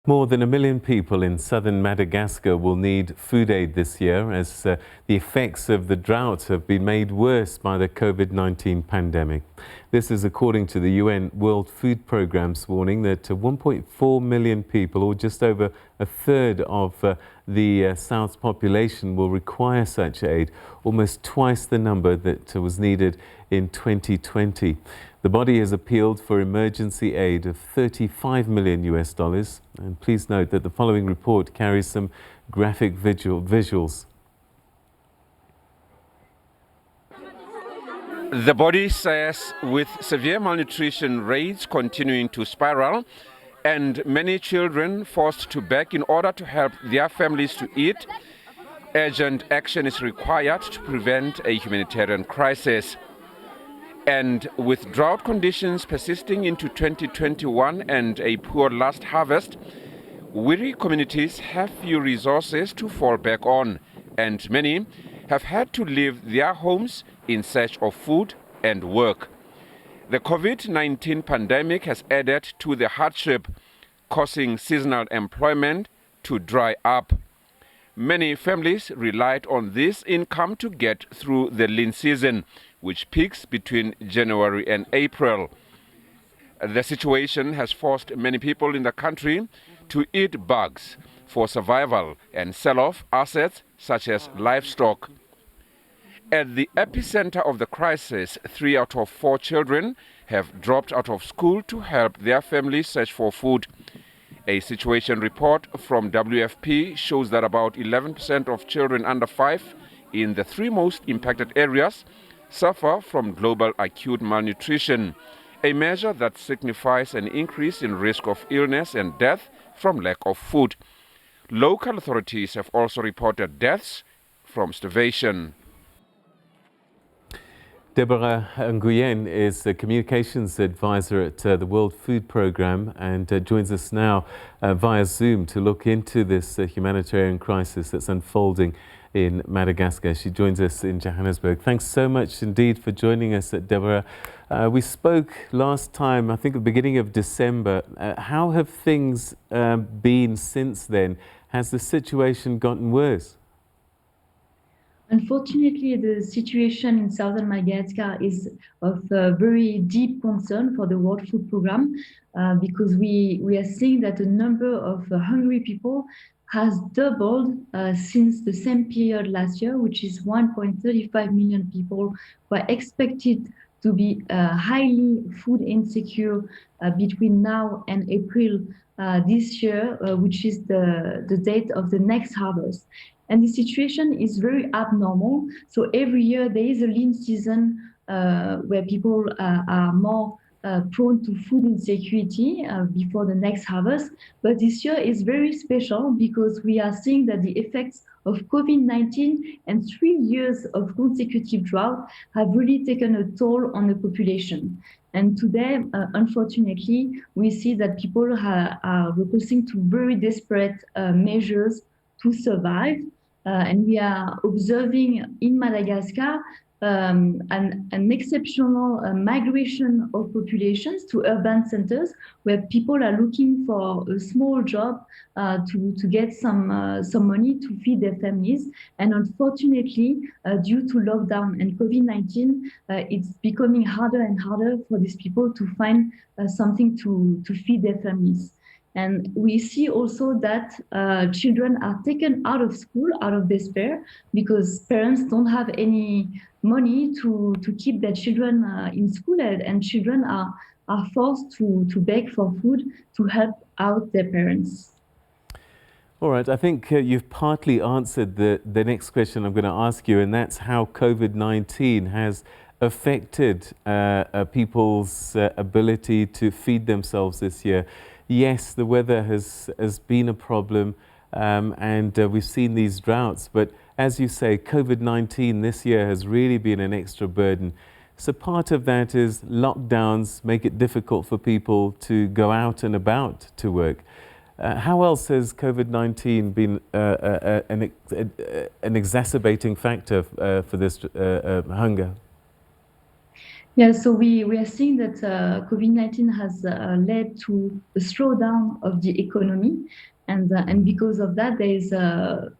More than 1 million people in southern Madagascar will need food aid this year as the effects of the drought have been made worse by the COVID-19 pandemic. This is according to the UN World Food Programme's warning that 1.4 million people, or just over a third of the South's population, will require such aid, almost twice the number that was needed in 2020. The body has appealed for emergency aid of $35 million US. And please note that the following report carries some graphic visuals. The body says with severe malnutrition rates continuing to spiral and many children forced to beg in order to help their families to eat, urgent action is required to prevent a humanitarian crisis. And with drought conditions persisting into 2021 and a poor last harvest, weary communities have few resources to fall back on, and many have had to leave their homes in search of food and work. The COVID-19 pandemic has added to the hardship, causing seasonal employment to dry up. Many families relied on this income to get through the lean season, which peaks between January and April. The situation has forced many people in the country to eat bugs for survival and sell off assets such as livestock. At the epicenter of the crisis, 3 out of 4 children have dropped out of school to help their families search for food. A situation report from WFP shows that about 11% of children under 5 in the 3 most impacted areas suffer from global acute malnutrition, a measure that signifies an increase in risk of illness and death from lack of food. Local authorities have also reported deaths from starvation. Deborah Nguyen is the communications advisor at the World Food Programme and joins us now via Zoom to look into this humanitarian crisis that's unfolding in Madagascar. She joins us in Johannesburg. Thanks so much indeed for joining us, Deborah. We spoke last time, I think at the beginning of December. How have things been since then? Has the situation gotten worse? Unfortunately, the situation in southern Madagascar is of very deep concern for the World Food Programme because we are seeing that the number of hungry people has doubled since the same period last year, which is 1.35 million people who are expected to be highly food insecure between now and April this year, which is the date of the next harvest. And the situation is very abnormal. So every year there is a lean season where people are more prone to food insecurity before the next harvest. But this year is very special because we are seeing that the effects of COVID-19 and 3 years of consecutive drought have really taken a toll on the population. And today, unfortunately, we see that people are resorting to very desperate measures to survive. And we are observing in Madagascar an exceptional migration of populations to urban centers where people are looking for a small job to get some money to feed their families. And unfortunately, due to lockdown and COVID-19, it's becoming harder and harder for these people to find something to feed their families. And we see also that children are taken out of school out of despair because parents don't have any money to keep their children in school, and children are forced to beg for food to help out their parents. All right, I think you've partly answered the next question I'm going to ask you, and that's how COVID-19 has affected people's ability to feed themselves this year. Yes, the weather has been a problem and we've seen these droughts, but as you say, COVID-19 this year has really been an extra burden. So part of that is lockdowns make it difficult for people to go out and about to work. How else has COVID-19 been an exacerbating factor for this hunger? Yeah, so we are seeing that COVID-19 has led to a slowdown of the economy. And because of that, there is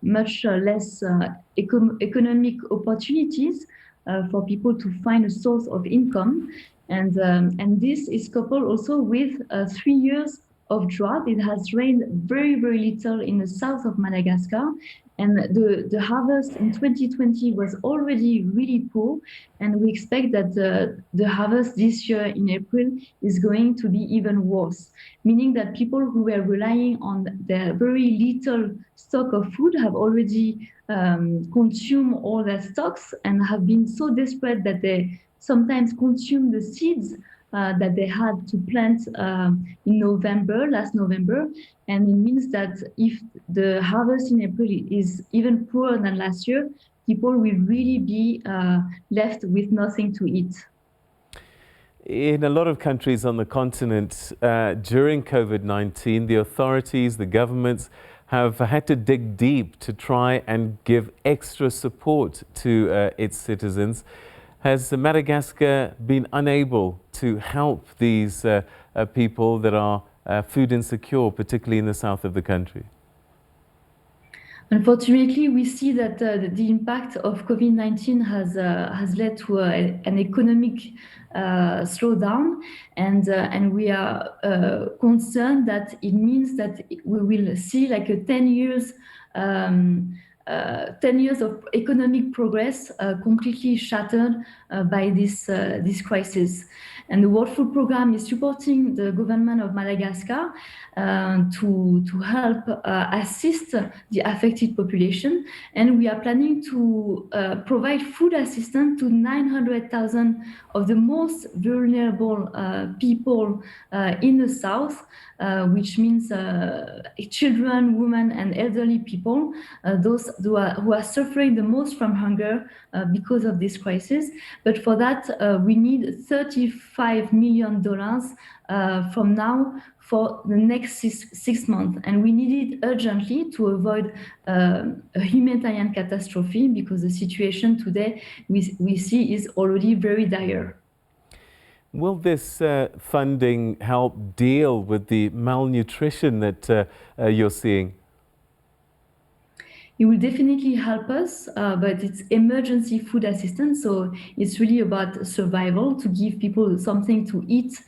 much less economic opportunities for people to find a source of income. And this is coupled also with 3 years of drought. It has rained very, very little in the south of Madagascar. And the harvest in 2020 was already really poor. And we expect that the harvest this year in April is going to be even worse, meaning that people who were relying on their very little stock of food have already consumed all their stocks and have been so desperate that they sometimes consume the seeds that they had to plant in last November. And it means that if the harvest in April is even poorer than last year, people will really be left with nothing to eat. In a lot of countries on the continent, during COVID-19, the authorities, the governments have had to dig deep to try and give extra support to its citizens. Has Madagascar been unable to help these people that are food insecure, particularly in the south of the country? Unfortunately, we see that the impact of COVID-19 has led to an economic slowdown, and we are concerned that it means that we will see like a 10 years of economic progress completely shattered by this crisis. And the World Food Programme is supporting the government of Madagascar to help assist the affected population. And we are planning to provide food assistance to 900,000 of the most vulnerable people in the south, which means children, women, and elderly people, those who are suffering the most from hunger because of this crisis. But for that, we need $35 million from now for the next six months. And we need it urgently to avoid a humanitarian catastrophe, because the situation today we see is already very dire. Will this funding help deal with the malnutrition that you're seeing? It will definitely help us, but it's emergency food assistance, so it's really about survival, to give people something to eat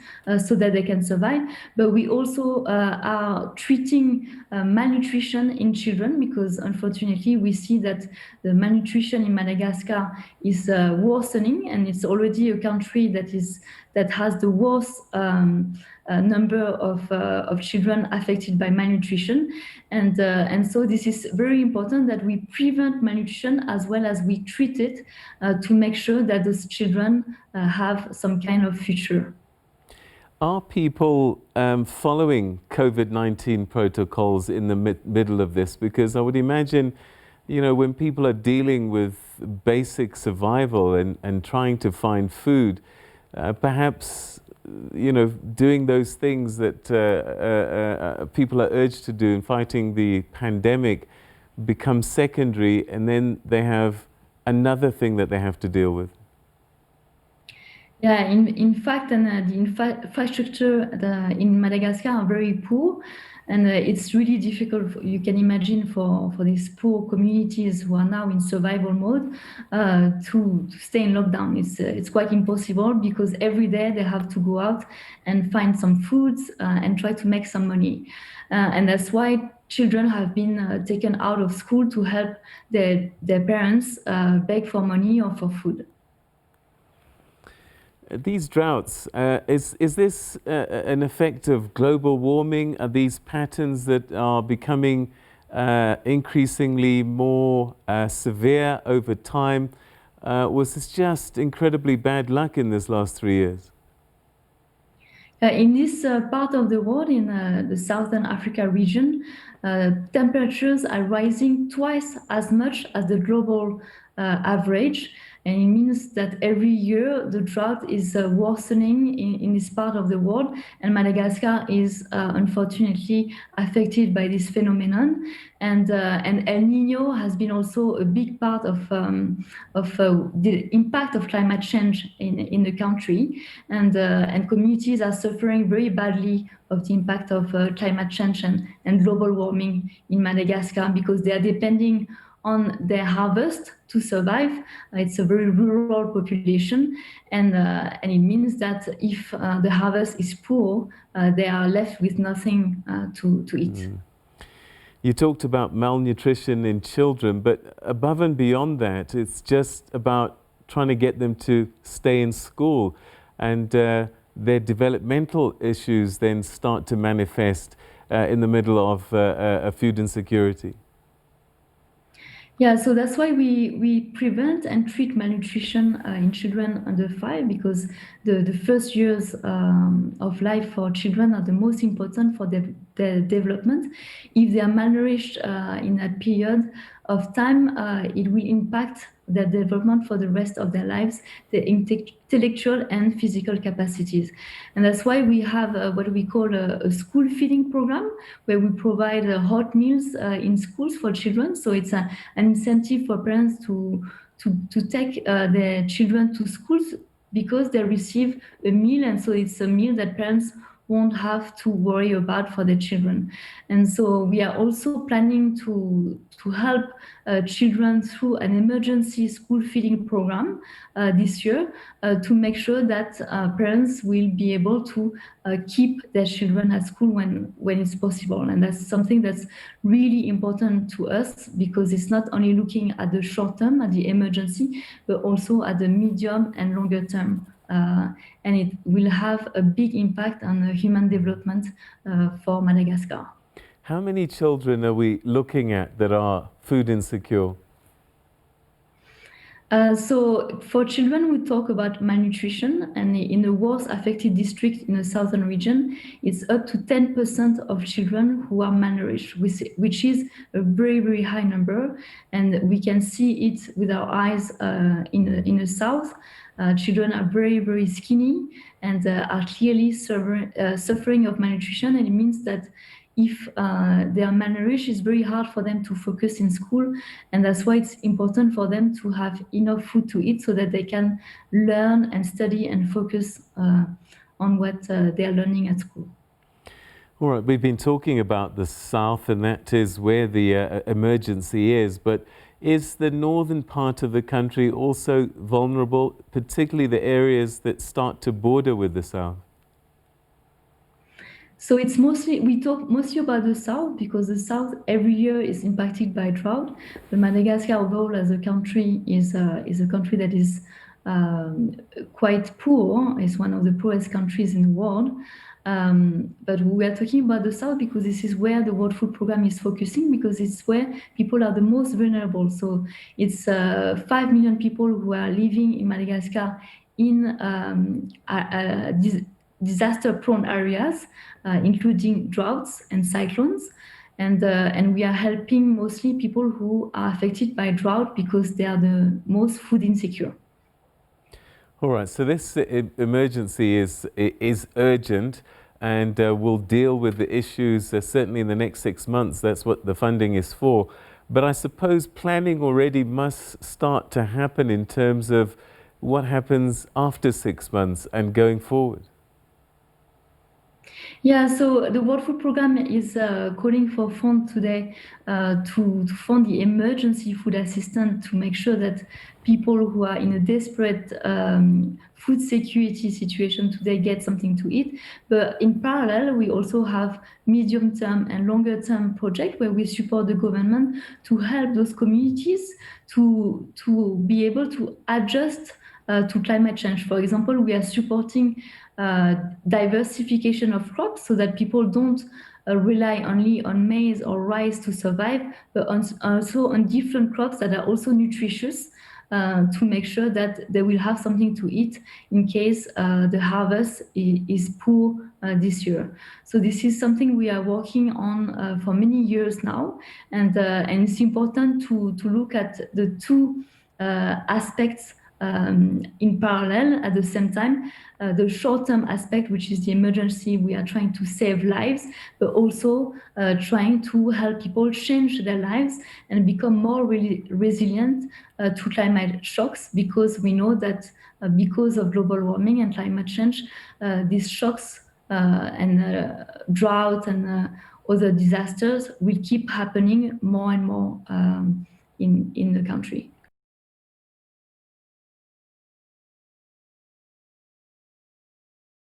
so that they can survive. But we also are treating malnutrition in children, because unfortunately we see that the malnutrition in Madagascar is worsening, and it's already a country that has the worst number of children affected by malnutrition. And so this is very important that we prevent malnutrition as well as we treat it to make sure that those children have some kind of future. Are people following COVID-19 protocols in the middle of this? Because I would imagine, you know, when people are dealing with basic survival and trying to find food, perhaps, you know, doing those things that people are urged to do in fighting the pandemic becomes secondary, and then they have another thing that they have to deal with. Yeah, in fact, and the infrastructure in Madagascar are very poor, and it's really difficult, you can imagine, for these poor communities who are now in survival mode to stay in lockdown. It's quite impossible, because every day they have to go out and find some foods and try to make some money. And that's why children have been taken out of school to help their parents beg for money or for food. These droughts, is this an effect of global warming? Are these patterns that are becoming increasingly more severe over time? Was this just incredibly bad luck in this last 3 years? In this part of the world, in the Southern Africa region, temperatures are rising twice as much as the global average. And it means that every year the drought is worsening in this part of the world, and Madagascar is unfortunately affected by this phenomenon. And El Nino has been also a big part of the impact of climate change in the country, and communities are suffering very badly of the impact of climate change and global warming in Madagascar, because they are depending on their harvest to survive. It's a very rural population, and it means that if the harvest is poor, they are left with nothing to eat. You talked about malnutrition in children, but above and beyond that, it's just about trying to get them to stay in school, and their developmental issues then start to manifest in the middle of food insecurity. Yeah, so that's why we prevent and treat malnutrition in children under 5, because the first years of life for children are the most important for their development. If they are malnourished in that period of time, it will impact their development for the rest of their lives, their intellectual and physical capacities. And that's why we have what we call a school feeding program, where we provide hot meals in schools for children. So it's an incentive for parents to take their children to schools, because they receive a meal, and so it's a meal that parents won't have to worry about for their children. And so we are also planning to help children through an emergency school feeding program this year, to make sure that parents will be able to keep their children at school when it's possible. And that's something that's really important to us, because it's not only looking at the short term, at the emergency, but also at the medium and longer term. And it will have a big impact on human development for Madagascar. How many children are we looking at that are food insecure? So for children, we talk about malnutrition, and in the worst affected district in the southern region, it's up to 10% of children who are malnourished, which is a very, very high number. And we can see it with our eyes in the south. Children are very, very skinny and are clearly suffering of malnutrition. And it means that if they are malnourished, it's very hard for them to focus in school. And that's why it's important for them to have enough food to eat, so that they can learn and study and focus on what they are learning at school. All right, we've been talking about the south, and that is where the emergency is, but is the northern part of the country also vulnerable, particularly the areas that start to border with the south? So it's we talk mostly about the south, because the south every year is impacted by drought. But Madagascar overall as a country is a country that is quite poor. It's one of the poorest countries in the world. But we are talking about the south because this is where the World Food Programme is focusing, because it's where people are the most vulnerable. So it's 5 million people who are living in Madagascar in disaster-prone areas, including droughts and cyclones. And we are helping mostly people who are affected by drought, because they are the most food insecure. All right, so this emergency is urgent, and will deal with the issues certainly in the next 6 months. That's what the funding is for. But I suppose planning already must start to happen in terms of what happens after 6 months and going forward. Yeah, so the World Food Programme is calling for funds today to fund the emergency food assistance, to make sure that people who are in a desperate food security situation today get something to eat. But in parallel, we also have medium-term and longer-term projects where we support the government to help those communities to be able to adjust to climate change. For example, we are supporting diversification of crops, so that people don't rely only on maize or rice to survive, but also on different crops that are also nutritious, to make sure that they will have something to eat in case the harvest is poor this year. So this is something we are working on for many years now, and it's important to look at the two aspects in parallel, at the same time, the short-term aspect, which is the emergency, we are trying to save lives, but also trying to help people change their lives and become more resilient to climate shocks, because we know that because of global warming and climate change, these shocks and drought and other disasters will keep happening more and more in the country.